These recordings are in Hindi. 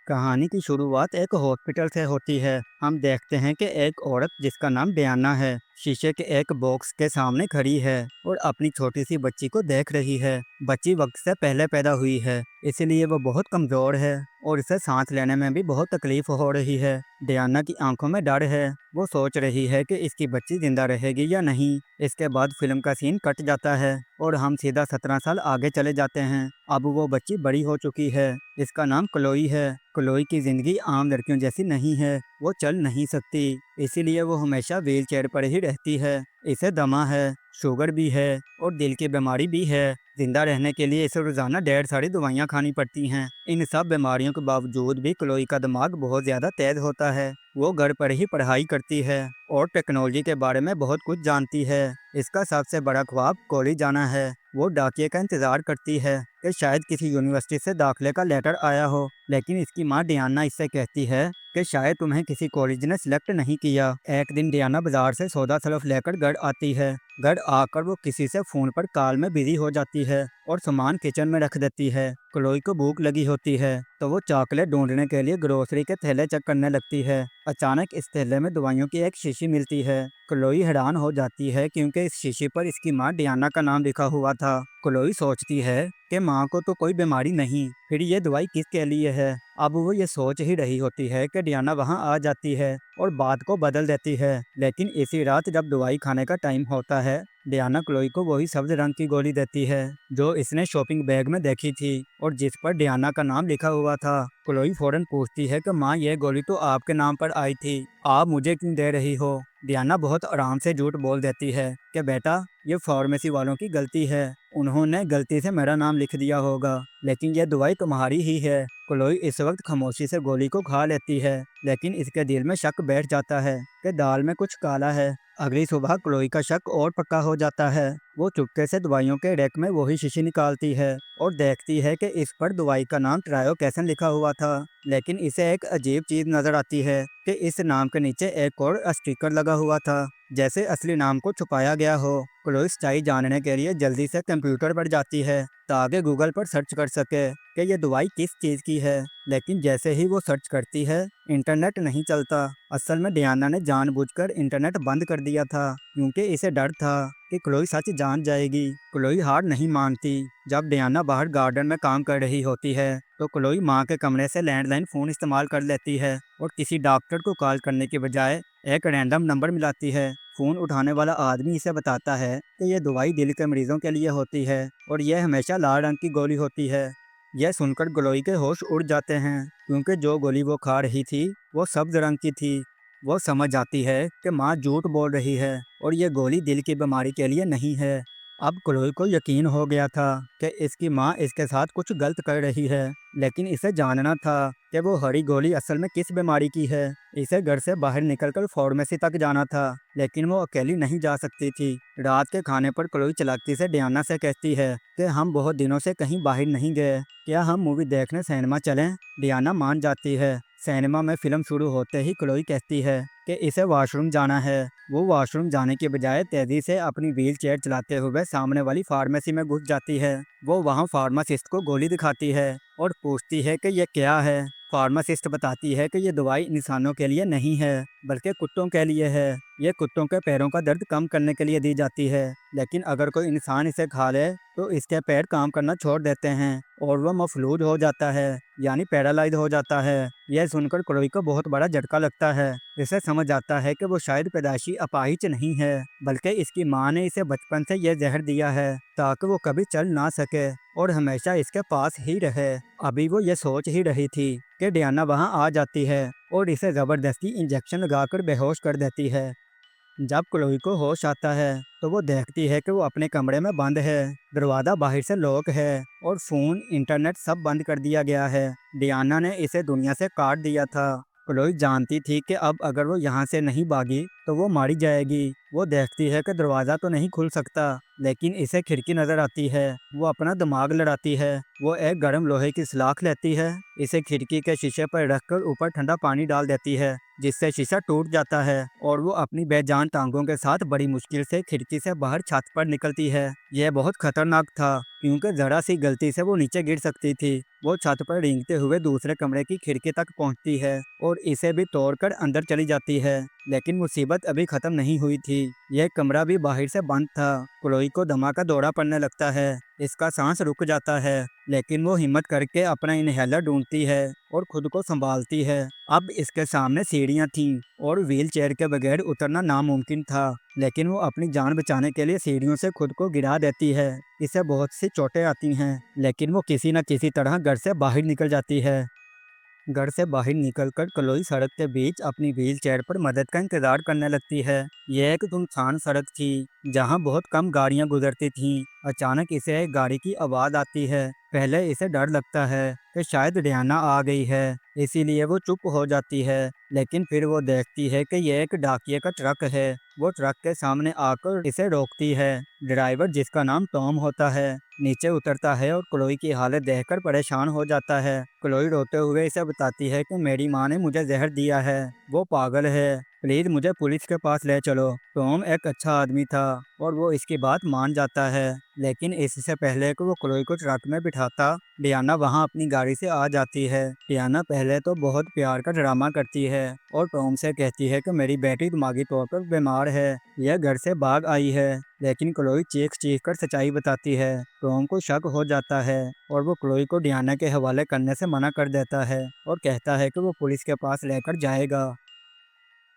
कहानी की शुरुआत एक हॉस्पिटल से होती है। हम देखते हैं कि एक औरत जिसका नाम डियाना है शीशे के एक बॉक्स के सामने खड़ी है और अपनी छोटी सी बच्ची को देख रही है। बच्ची वक्त से पहले पैदा हुई है, इसलिए वो बहुत कमज़ोर है और इसे सांस लेने में भी बहुत तकलीफ हो रही है। डियाना की आंखों में डर है। वो सोच रही है कि इसकी बच्ची जिंदा रहेगी या नहीं। इसके बाद फिल्म का सीन कट जाता है और हम सीधा 17 साल आगे चले जाते हैं। अब वो बच्ची बड़ी हो चुकी है। इसका नाम क्लोई है। क्लोई की ज़िंदगी आम लड़कियों जैसी नहीं है। वो चल नहीं सकती, इसीलिए वो हमेशा व्हील चेयर पर ही रहती है। इसे दमा है, शुगर भी है और दिल की बीमारी भी है। जिंदा रहने के लिए इसे रोज़ाना ढेर सारी दवाइयाँ खानी पड़ती हैं। इन सब बीमारियों के बावजूद भी क्लोई का दिमाग बहुत ज़्यादा तेज़ होता है। वो घर पर ही पढ़ाई करती है और टेक्नोलॉजी के बारे में बहुत कुछ जानती है। इसका सबसे बड़ा ख्वाब कॉलेज जाना है। वो डाकिए का इंतज़ार करती है कि शायद किसी यूनिवर्सिटी से दाखिले का लेटर आया हो, लेकिन इसकी माँ डियाना इससे कहती है कि शायद तुम्हें किसी कॉलेज ने सिलेक्ट नहीं किया। एक दिन डियाना बाजार से सौदा सलफ लेकर घर आती है। घर आकर वो किसी से फ़ोन पर कॉल में बिजी हो जाती है और सामान किचन में रख देती है। क्लोई को भूख लगी होती है तो वो चॉकलेट ढूंढने के लिए ग्रोसरी के थैले चेक करने लगती है। अचानक इस थैले में दवाइयों की एक शीशी मिलती है। क्लोई हैरान हो जाती है क्योंकि इस शीशी पर इसकी माँ डियाना का नाम लिखा हुआ था। क्लोई सोचती है कि माँ को तो कोई बीमारी नहीं, फिर ये दवाई किसके लिए है। अब वो ये सोच ही रही होती है कि डियाना वहाँ आ जाती है और बात को बदल देती है। लेकिन इसी रात जब दवाई खाने का टाइम होता है, डियाना क्लोई को वही सब्ज रंग की गोली देती है जो इसने शॉपिंग बैग में देखी थी और जिस पर डियाना का नाम लिखा हुआ था। क्लोई फौरन पूछती है कि माँ, ये गोली तो आपके नाम पर आई थी, आप मुझे क्यों दे रही हो। डियाना बहुत आराम से झूठ बोल देती है कि बेटा, ये फार्मेसी वालों की गलती है, उन्होंने गलती से मेरा नाम लिख दिया होगा, लेकिन यह दवाई तुम्हारी ही है। क्लोई इस वक्त खामोशी से गोली को खा लेती है, लेकिन इसके दिल में शक बैठ जाता है कि दाल में कुछ काला है। अगली सुबह क्लोई का शक और पक्का हो जाता है। वो चुपके से दवाइयों के रैक में वही शीशी निकालती है और देखती है कि इस पर दवाई का नाम ट्रायोकेसन लिखा हुआ था, लेकिन इसे एक अजीब चीज़ नज़र आती है कि इस नाम के नीचे एक और स्टिकर लगा हुआ था, जैसे असली नाम को छुपाया गया हो। क्लोई सच्चाई जानने के लिए जल्दी से कंप्यूटर पर जाती है ताकि गूगल पर सर्च कर सके कि ये दवाई किस चीज़ की है, लेकिन जैसे ही वो सर्च करती है, इंटरनेट नहीं चलता। असल में डियाना ने जानबूझकर इंटरनेट बंद कर दिया था क्योंकि इसे डर था कि क्लोई सच जान जाएगी। क्लोई हार नहीं मानती। जब डियाना बाहर गार्डन में काम कर रही होती है तो क्लोई माँ के कमरे से लैंडलाइन फ़ोन इस्तेमाल कर लेती है और किसी डॉक्टर को कॉल करने के बजाय एक रैंडम नंबर मिलाती है। फ़ोन उठाने वाला आदमी इसे बताता है कि यह दवाई दिल के मरीजों के लिए होती है और यह हमेशा लाल रंग की गोली होती है। यह सुनकर ग्लोई के होश उड़ जाते हैं क्योंकि जो गोली वो खा रही थी वो सब्ज रंग की थी। वो समझ जाती है कि माँ झूठ बोल रही है और ये गोली दिल की बीमारी के लिए नहीं है। अब क्लोई को यकीन हो गया था कि इसकी माँ इसके साथ कुछ गलत कर रही है, लेकिन इसे जानना था कि वो हरी गोली असल में किस बीमारी की है। इसे घर से बाहर निकलकर फार्मेसी तक जाना था, लेकिन वो अकेली नहीं जा सकती थी। रात के खाने पर क्लोई चालाकी से डियाना से कहती है कि हम बहुत दिनों से कहीं बाहर नहीं गए, क्या हम मूवी देखने सिनेमा चलें। डियाना मान जाती है। सिनेमा में फिल्म शुरू होते ही क्लोई कहती है कि इसे वॉशरूम जाना है। वो वॉशरूम जाने के बजाय तेजी से अपनी व्हील चेयर चलाते हुए सामने वाली फार्मेसी में घुस जाती है। वो वहाँ फार्मासिस्ट को गोली दिखाती है और पूछती है कि यह क्या है। फार्मासिस्ट बताती है कि यह दवाई इंसानों के लिए नहीं है, बल्कि कुत्तों के लिए है। ये कुत्तों के पैरों का दर्द कम करने के लिए दी जाती है, लेकिन अगर कोई इंसान इसे खा ले तो इसके पैर काम करना छोड़ देते हैं और वह मफलूज हो जाता है, यानी पैरालाइज हो जाता है। यह सुनकर क्लोई को बहुत बड़ा झटका लगता है। इसे समझ आता है कि वो शायद पैदाइशी अपाहिज नहीं है, बल्कि इसकी माँ ने इसे बचपन से यह जहर दिया है ताकि वो कभी चल ना सके और हमेशा इसके पास ही रहे। अभी वो ये सोच ही रही थी कि डियाना वहाँ आ जाती है और इसे ज़बरदस्ती इंजेक्शन लगाकर बेहोश कर देती है। जब क्लोई को होश आता है तो वो देखती है कि वो अपने कमरे में बंद है। दरवाज़ा बाहर से लॉक है और फ़ोन, इंटरनेट सब बंद कर दिया गया है। डियाना ने इसे दुनिया से काट दिया था। क्लोई जानती थी कि अब अगर वो यहाँ से नहीं भागी तो वो मारी जाएगी, वो देखती है कि दरवाज़ा तो नहीं खुल सकता, लेकिन इसे खिड़की नज़र आती है। वो अपना दिमाग लड़ाती है। वो एक गर्म लोहे की सलाख लेती है, इसे खिड़की के शीशे पर रखकर ऊपर ठंडा पानी डाल देती है, जिससे शीशा टूट जाता है और वो अपनी बेजान टांगों के साथ बड़ी मुश्किल से खिड़की से बाहर छत पर निकलती है। यह बहुत खतरनाक था, क्योंकि ज़रा सी गलती से वो नीचे गिर सकती थी। वो छत पर रेंगते हुए दूसरे कमरे की खिड़की तक पहुंचती है और इसे भी तोड़कर अंदर चली जाती है। लेकिन मुसीबत अभी खत्म नहीं हुई थी। यह कमरा भी बाहर से बंद था। क्लोई को दमा का दौरा पड़ने लगता है। इसका सांस रुक जाता है, लेकिन वो हिम्मत करके अपना इनहेलर ढूंढती है और खुद को संभालती है। अब इसके सामने सीढ़ियाँ थीं और व्हील चेयर के बगैर उतरना नामुमकिन था, लेकिन वो अपनी जान बचाने के लिए सीढ़ियों से खुद को गिरा देती है। इसे बहुत सी चोटें आती हैं, लेकिन वो किसी न किसी तरह घर से बाहर निकल जाती है। घर से बाहर निकलकर क्लोई सड़क के बीच अपनी व्हील चेयर पर मदद का इंतजार करने लगती है। यह एक सुनसान सड़क थी, जहां बहुत कम गाड़ियां गुजरती थीं। अचानक इसे एक गाड़ी की आवाज़ आती है। पहले इसे डर लगता है कि शायद रियाना आ गई है, इसीलिए वो चुप हो जाती है। लेकिन फिर वो देखती है कि यह एक डाकिए का ट्रक है। वो ट्रक के सामने आकर इसे रोकती है। ड्राइवर, जिसका नाम टॉम होता है, नीचे उतरता है और क्लोई की हालत देखकर परेशान हो जाता है। क्लोई रोते हुए इसे बताती है कि मेरी माँ ने मुझे जहर दिया है, वो पागल है, प्लीज मुझे पुलिस के पास ले चलो। टॉम एक अच्छा आदमी था और वो इसकी बात मान जाता है। लेकिन इससे पहले कि वो क्लोई को ट्रक में बिठाता, डियाना वहाँ अपनी गाड़ी से आ जाती है। डियाना पहले तो बहुत प्यार का ड्रामा करती है और टॉम से कहती है कि मेरी बेटी दिमागी तौर पर बीमार है, यह घर से भाग आई है। लेकिन क्लोई चीख चीख कर सच्चाई बताती है। टॉम को शक हो जाता है और वो क्लोई को डियाना के हवाले करने से मना कर देता है और कहता है कि वो पुलिस के पास लेकर जाएगा।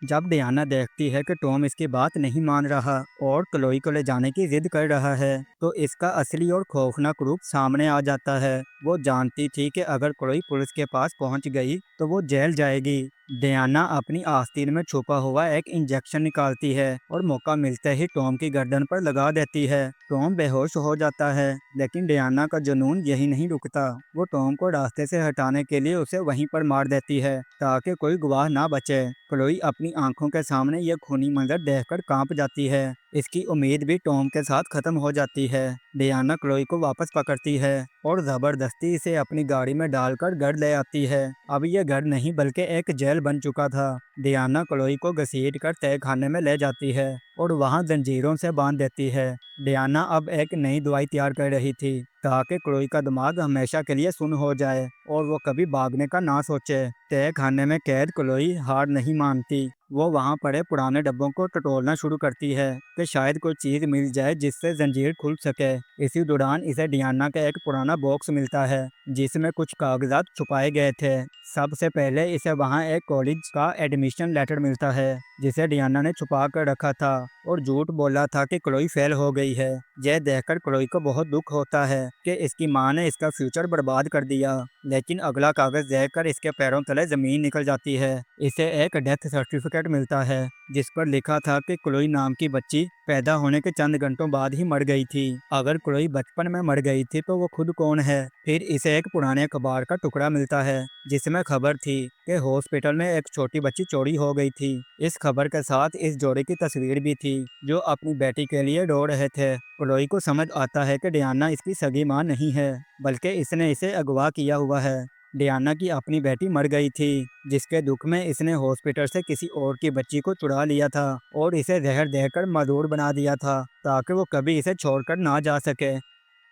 जब डियाना देखती है कि टॉम इसकी बात नहीं मान रहा और क्लोई को ले जाने की जिद कर रहा है, तो इसका असली और खौफनाक रूप सामने आ जाता है। वो जानती थी कि अगर क्लोई पुलिस के पास पहुंच गई तो वो जेल जाएगी। डियाना अपनी आस्तीन में छुपा हुआ एक इंजेक्शन निकालती है और मौका मिलते ही टॉम की गर्दन पर लगा देती है। टॉम बेहोश हो जाता है, लेकिन डियाना का जुनून यही नहीं रुकता। वो टॉम को रास्ते से हटाने के लिए उसे वहीं पर मार देती है, ताकि कोई गवाह ना बचे। क्लोई अपनी आंखों के सामने यह खूनी मंजर देखकर कांप जाती है। इसकी उम्मीद भी टॉम के साथ खत्म हो जाती है। डियाना क्लोई को वापस पकड़ती है और जबरदस्ती इसे अपनी गाड़ी में डालकर घर ले आती है। अब यह घर नहीं बल्कि एक जेल बन चुका था। डियाना क्लोई को घसीट कर तय खाने में ले जाती है और वहां जंजीरों से बांध देती है। डियाना अब एक नई दवाई तैयार कर रही थी, ताकि क्लोई का दिमाग हमेशा के लिए सुन्न हो जाए और वो कभी भागने का ना सोचे। तय खाने में कैद क्लोई हार नहीं मानती। वो वहाँ पड़े पुराने डब्बों को टटोलना शुरू करती है कि शायद कोई चीज़ मिल जाए जिससे जंजीर खुल सके। इसी दौरान इसे डियाना का एक पुराना बॉक्स मिलता है, जिसमें कुछ कागजात छुपाए गए थे। सबसे पहले इसे वहाँ एक कॉलेज का एडमिशन लेटर मिलता है, जिसे डियाना ने छुपा कर रखा था और झूठ बोला था कि क्लोई फेल हो गई है। यह देखकर क्लोई को बहुत दुख होता है कि इसकी माँ ने इसका फ्यूचर बर्बाद कर दिया। लेकिन अगला कागज देखकर इसके पैरों तले जमीन निकल जाती है। इसे एक डेथ सर्टिफिकेट मिलता है, जिस पर लिखा था कि क्लोई नाम की बच्ची पैदा होने के चंद घंटों बाद ही मर गई थी। अगर क्लोई बचपन में मर गई थी तो वो खुद कौन है। फिर इसे एक पुराने अखबार का टुकड़ा मिलता है, जिसमें खबर थी कि हॉस्पिटल में एक छोटी बच्ची चोरी हो गई थी। इस खबर के साथ इस जोड़े की तस्वीर भी थी, जो अपनी बेटी के लिए रो रहे थे। क्लोई को समझ आता है कि डियाना इसकी सगी माँ नहीं है, बल्कि इसने इसे अगवा किया हुआ है। डियाना की अपनी बेटी मर गई थी, जिसके दुख में इसने हॉस्पिटल से किसी और की बच्ची को चुरा लिया था और इसे जहर देकर मजदूर बना दिया था, ताकि वो कभी इसे छोड़कर ना जा सके।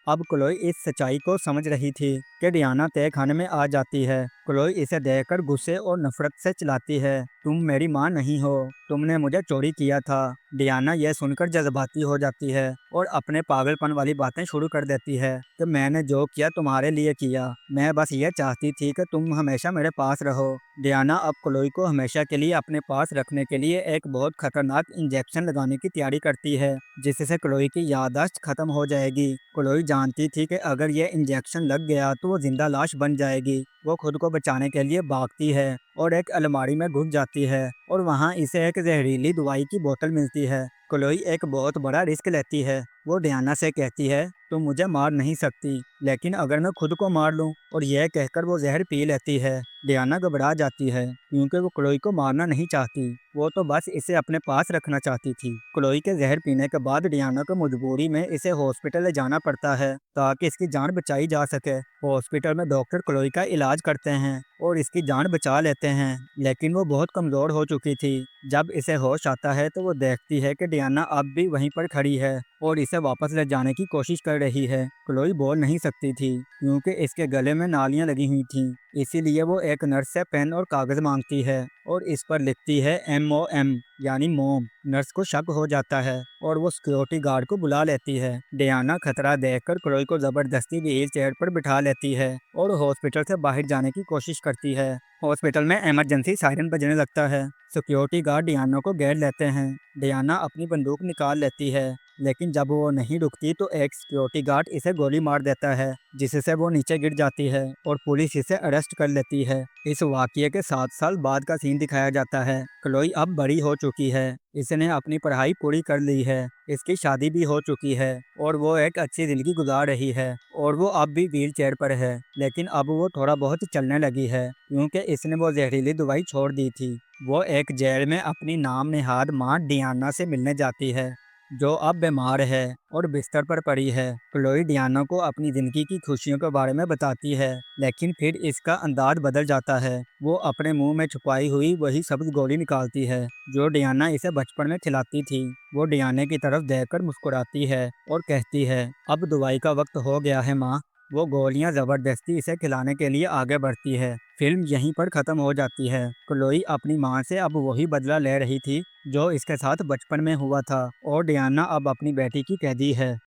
अब क्लोई इस सच्चाई को समझ रही थी कि डियाना तय खाने में आ जाती है। क्लोई इसे देखकर गुस्से और नफरत से चिल्लाती है, तुम मेरी माँ नहीं हो, तुमने मुझे चोरी किया था। डियाना यह सुनकर जज्बाती हो जाती है और अपने पागलपन वाली बातें शुरू कर देती है कि मैंने जो किया तुम्हारे लिए किया, मैं बस ये चाहती थी कि तुम हमेशा मेरे पास रहो। डियाना अब क्लोई को हमेशा के लिए अपने पास रखने के लिए एक बहुत खतरनाक इंजेक्शन लगाने की तैयारी करती है, जिससे क्लोई की याददाश्त खत्म हो जाएगी। क्लोई जानती थी कि अगर यह इंजेक्शन लग गया तो वो जिंदा लाश बन जाएगी। वो खुद को बचाने के लिए भागती है और एक अलमारी में घुस जाती है और वहाँ इसे एक जहरीली दवाई की बोतल मिलती है। क्लोई एक बहुत बड़ा रिस्क लेती है। वो डियाना से कहती है, तुम मुझे मार नहीं सकती, लेकिन अगर मैं खुद को मार लूं, और यह कहकर वो जहर पी लेती है। डियाना घबरा जाती है क्योंकि वो क्लोई को मारना नहीं चाहती, वो तो बस इसे अपने पास रखना चाहती थी। क्लोई के जहर पीने के बाद डियाना को मजबूरी में इसे हॉस्पिटल ले जाना पड़ता है ताकि इसकी जान बचाई जा सके। हॉस्पिटल में डॉक्टर क्लोई का इलाज करते हैं और इसकी जान बचा लेते हैं, लेकिन वो बहुत कमज़ोर हो चुकी थी। जब इसे होश आता है तो वो देखती है कि डियाना अब भी वहीं पर खड़ी है और इसे वापस ले जाने की कोशिश कर रही है। क्लोई बोल नहीं सकती थी क्योंकि इसके गले में नालियां लगी हुई थीं। इसीलिए वो एक नर्स से पेन और कागज़ मांगती है और इस पर लिखती है MOM, यानी मोम। नर्स को शक हो जाता है और वो सिक्योरिटी गार्ड को बुला लेती है। डियाना खतरा देखकर क्लोई को ज़बरदस्ती व्हील चेयर पर बिठा लेती है और हॉस्पिटल से बाहर जाने की कोशिश करती है। हॉस्पिटल में इमरजेंसी सायरन बजने लगता है। सिक्योरिटी गार्ड डियाना को घेर लेते हैं। डियाना अपनी बंदूक निकाल लेती है, लेकिन जब वो नहीं रुकती तो एक सिक्योरिटी गार्ड इसे गोली मार देता है, जिससे वो नीचे गिर जाती है और पुलिस इसे अरेस्ट कर लेती है। इस वाकये के 7 साल बाद का सीन दिखाया जाता है। क्लोई अब बड़ी हो चुकी है, इसने अपनी पढ़ाई पूरी कर ली है, इसकी शादी भी हो चुकी है और वो एक अच्छी जिंदगी गुजार रही है। और वो अब भी व्हील चेयर पर है, लेकिन अब वो थोड़ा बहुत चलने लगी है क्योंकि इसने वो जहरीली दवाई छोड़ दी थी। वो एक जेल में अपनी नाम नेहाद माँ डियाना से मिलने जाती है, जो अब बीमार है और बिस्तर पर पड़ी है। क्लोई डियाना को अपनी ज़िंदगी की खुशियों के बारे में बताती है, लेकिन फिर इसका अंदाज बदल जाता है। वो अपने मुंह में छुपाई हुई वही सब्ज गोली निकालती है जो डियाना इसे बचपन में खिलाती थी। वो डियाने की तरफ देखकर मुस्कुराती है और कहती है, अब दवाई का वक्त हो गया है माँ। वो गोलियां ज़बरदस्ती इसे खिलाने के लिए आगे बढ़ती है। फिल्म यहीं पर ख़त्म हो जाती है। क्लोई अपनी माँ से अब वही बदला ले रही थी जो इसके साथ बचपन में हुआ था, और डियाना अब अपनी बेटी की कैदी है।